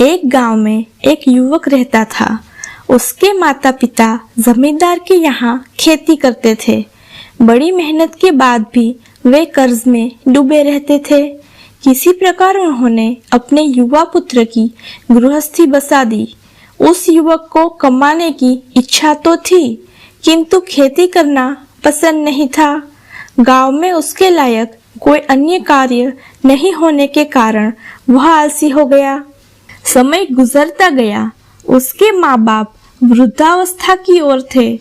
एक गांव में एक युवक रहता था। उसके माता पिता जमींदार के यहाँ खेती करते थे। बड़ी मेहनत के बाद भी वे कर्ज में डूबे रहते थे। किसी प्रकार उन्होंने अपने युवा पुत्र की गृहस्थी बसा दी। उस युवक को कमाने की इच्छा तो थी, किंतु खेती करना पसंद नहीं था। गांव में उसके लायक कोई अन्य कार्य नहीं होने के कारण वह आलसी हो गया। समय गुजरता गया। उसके माँ बाप वृद्धावस्था की ओर थे,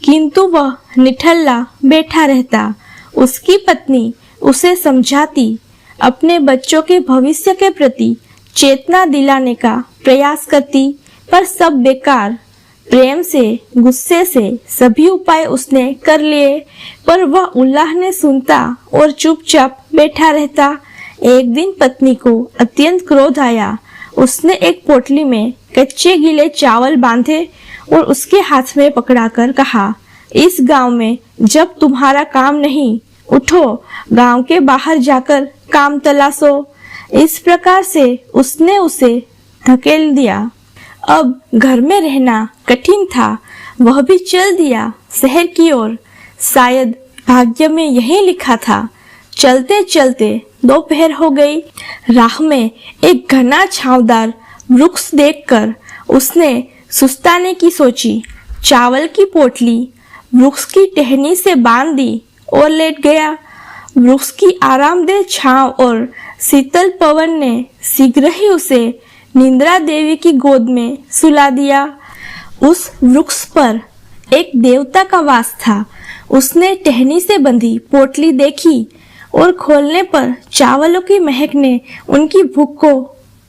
किंतु वह निठल्ला बैठा रहता। उसकी पत्नी उसे समझाती, अपने बच्चों के भविष्य के प्रति चेतना दिलाने का प्रयास करती, पर सब बेकार। प्रेम से, गुस्से से सभी उपाय उसने कर लिए, पर वह उल्लाहने सुनता और चुपचाप बैठा रहता। एक दिन पत्नी को अत्यंत क्रोध आया। उसने एक पोटली में कच्चे गीले चावल बांधे और उसके हाथ में पकड़ाकर कहा, इस गांव में जब तुम्हारा काम नहीं, उठो, गांव के बाहर जाकर काम तलाशो। इस प्रकार से उसने उसे धकेल दिया। अब घर में रहना कठिन था। वह भी चल दिया शहर की ओर। शायद भाग्य में यही लिखा था। चलते चलते दोपहर हो गई। राह में एक घना छावदार वृक्ष देखकर उसने सुस्ताने की सोची। चावल की पोटली वृक्ष की टहनी से बांध दी और लेट गया। वृक्ष की आरामदेह छांव और शीतल पवन ने शीघ्र ही उसे निद्रा देवी की गोद में सुला दिया। उस वृक्ष पर एक देवता का वास था। उसने टहनी से बंधी पोटली देखी और खोलने पर चावलों की महक ने उनकी भूख को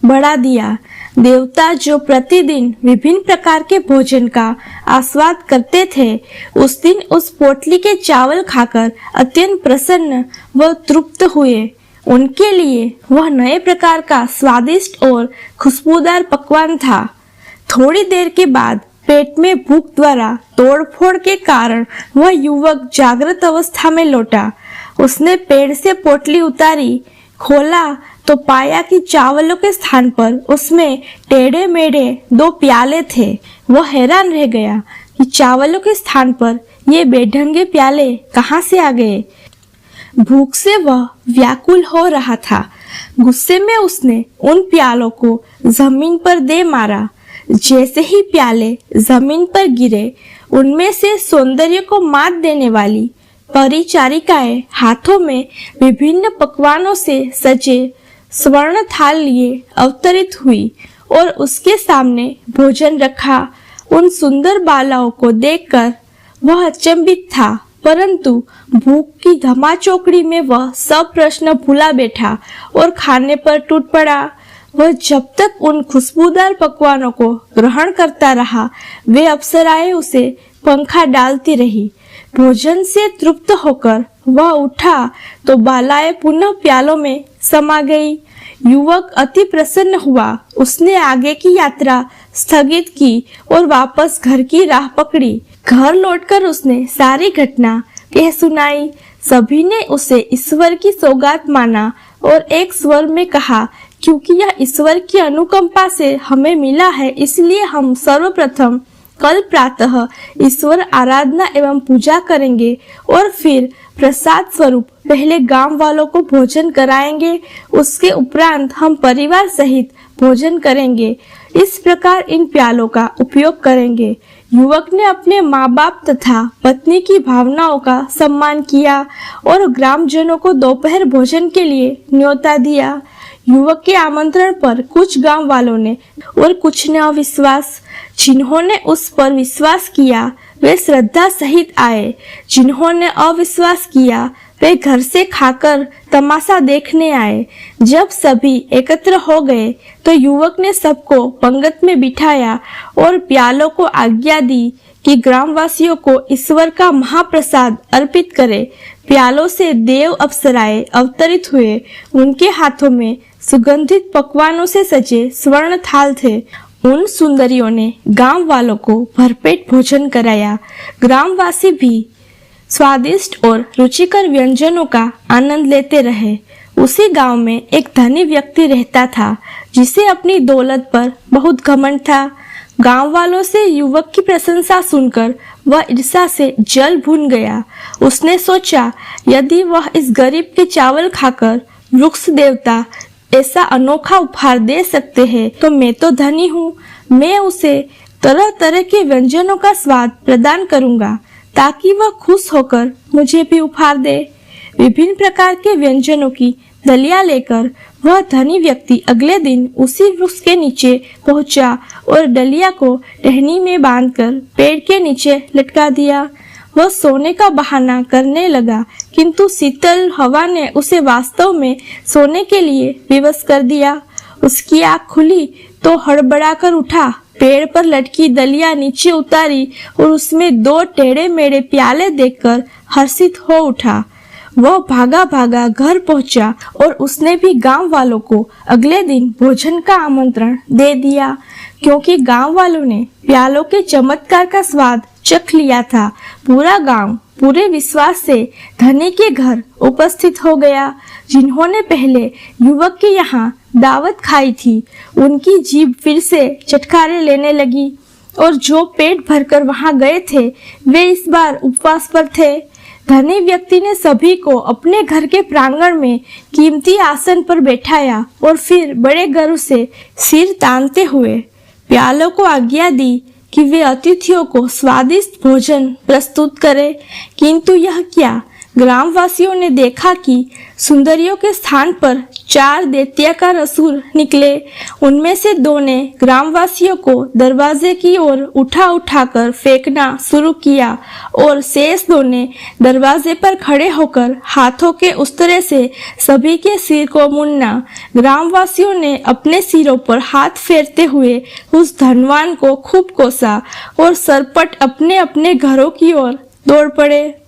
बढ़ा दिया। देवता जो प्रतिदिन विभिन्न प्रकार के भोजन का आस्वाद करते थे, उस दिन उस पोटली के चावल खाकर अत्यंत प्रसन्न व तृप्त हुए। उनके लिए वह नए प्रकार का स्वादिष्ट और खुशबूदार पकवान था। थोड़ी देर के बाद पेट में भूख द्वारा तोड़फोड़ के कारण वह युवक जागृत अवस्था में लौटा। उसने पेड़ से पोटली उतारी, खोला तो पाया कि चावलों के स्थान पर उसमें टेढ़े मेढ़े 2 प्याले थे। वह हैरान रह गया कि चावलों के स्थान पर ये बेढंगे प्याले कहाँ से आ गए। भूख से वह व्याकुल हो रहा था। गुस्से में उसने उन प्यालों को जमीन पर दे मारा। जैसे ही प्याले जमीन पर गिरे, उनमें से सौंदर्य को मात देने वाली परिचारिकाएं हाथों में विभिन्न पकवानों से सजे स्वर्ण थाल लिए अवतरित हुई और उसके सामने भोजन रखा। उन सुंदर बालाओं को देखकर वह अचंभित था, परंतु भूख की धमाचौकड़ी में वह सब प्रश्न भुला बैठा और खाने पर टूट पड़ा। वह जब तक उन खुशबूदार पकवानों को ग्रहण करता रहा, वे अप्सराएं उसे पंखा डालती रही। भोजन से तृप्त होकर वह उठा तो बालाएं पुनः प्यालों में समा गई। युवक अति प्रसन्न हुआ। उसने आगे की यात्रा स्थगित की और वापस घर की राह पकड़ी। घर लौटकर उसने सारी घटना कह सुनाई। सभी ने उसे ईश्वर की सौगात माना और एक स्वर में कहा, क्योंकि यह ईश्वर की अनुकंपा से हमें मिला है, इसलिए हम सर्वप्रथम कल प्रातः ईश्वर आराधना एवं पूजा करेंगे और फिर प्रसाद स्वरूप पहले गांव वालों को भोजन कराएंगे। उसके उपरांत हम परिवार सहित भोजन करेंगे। इस प्रकार इन प्यालों का उपयोग करेंगे। युवक ने अपने माँ बाप तथा पत्नी की भावनाओं का सम्मान किया और ग्रामजनों को दोपहर भोजन के लिए न्योता दिया। युवक के आमंत्रण पर कुछ गांव वालों ने और कुछ ने अविश्वास। जिन्होंने उस पर विश्वास किया वे श्रद्धा सहित आए। जिन्होंने अविश्वास किया वे घर से खाकर तमाशा देखने आए। जब सभी एकत्र हो गए तो युवक ने सबको पंगत में बिठाया और प्यालों को आज्ञा दी कि ग्रामवासियों को ईश्वर का महाप्रसाद अर्पित करे। प्यालों से देव अप्सराएं अवतरित हुए। उनके हाथों में सुगंधित पकवानों से सजे स्वर्ण थाल थे। उन सुंदरियों ने गांव वालों को भरपेट भोजन कराया। ग्रामवासी भी स्वादिष्ट और रुचिकर व्यंजनों का आनंद लेते रहे। उसी गांव में एक धनी व्यक्ति रहता था जिसे अपनी दौलत पर बहुत घमंड था। गांव वालों से युवक की प्रशंसा सुनकर वह ईर्ष्या से जल भून गया। उसने सोचा, यदि वह इस गरीब के चावल खाकर वृक्ष देवता ऐसा अनोखा उपहार दे सकते हैं तो मैं तो धनी हूँ। मैं उसे तरह तरह के व्यंजनों का स्वाद प्रदान करूंगा ताकि वह खुश होकर मुझे भी उपहार दे। विभिन्न प्रकार के व्यंजनों की दलिया लेकर वह धनी व्यक्ति अगले दिन उसी वृक्ष के नीचे पहुंचा और डलिया को टहनी में बांधकर पेड़ के नीचे लटका दिया। वह सोने का बहाना करने लगा, किंतु शीतल हवा ने उसे वास्तव में सोने के लिए विवश कर दिया। उसकी आँख खुली तो हड़बड़ाकर उठा, पेड़ पर लटकी दलिया नीचे उतारी और उसमें 2 टेढ़े मेढ़े प्याले देखकर हर्षित हो उठा। वह भागा भागा घर पहुंचा और उसने भी गांव वालों को अगले दिन भोजन का आमंत्रण दे दिया, क्योंकि गांव वालों ने प्यालों के चमत्कार का स्वाद चख लिया था। पूरा गांव पूरे विश्वास से धनी के घर उपस्थित हो गया। जिन्होंने पहले युवक के यहाँ दावत खाई थी, उनकी जीभ फिर से चटखारे लेने लगी और जो पेट भरकर वहां गए थे वे इस बार उपवास पर थे। धनी व्यक्ति ने सभी को अपने घर के प्रांगण में कीमती आसन पर बैठाया और फिर बड़े गर्व से सिर तानते हुए प्यालों को आज्ञा दी कि वे अतिथियों को स्वादिष्ट भोजन प्रस्तुत करें। किंतु यह क्या, ग्रामवासियों ने देखा कि सुंदरियों के स्थान पर 4 दैत्याकार असुर निकले। उनमें से 2 ने ग्रामवासियों को दरवाजे की ओर उठाकर फेंकना शुरू किया और शेष 2 ने दरवाजे पर खड़े होकर हाथों के उस तरह से सभी के सिर को मुन्ना। ग्रामवासियों ने अपने सिरों पर हाथ फेरते हुए उस धनवान को खूब कोसा और सरपट अपने अपने घरों की ओर दौड़ पड़े।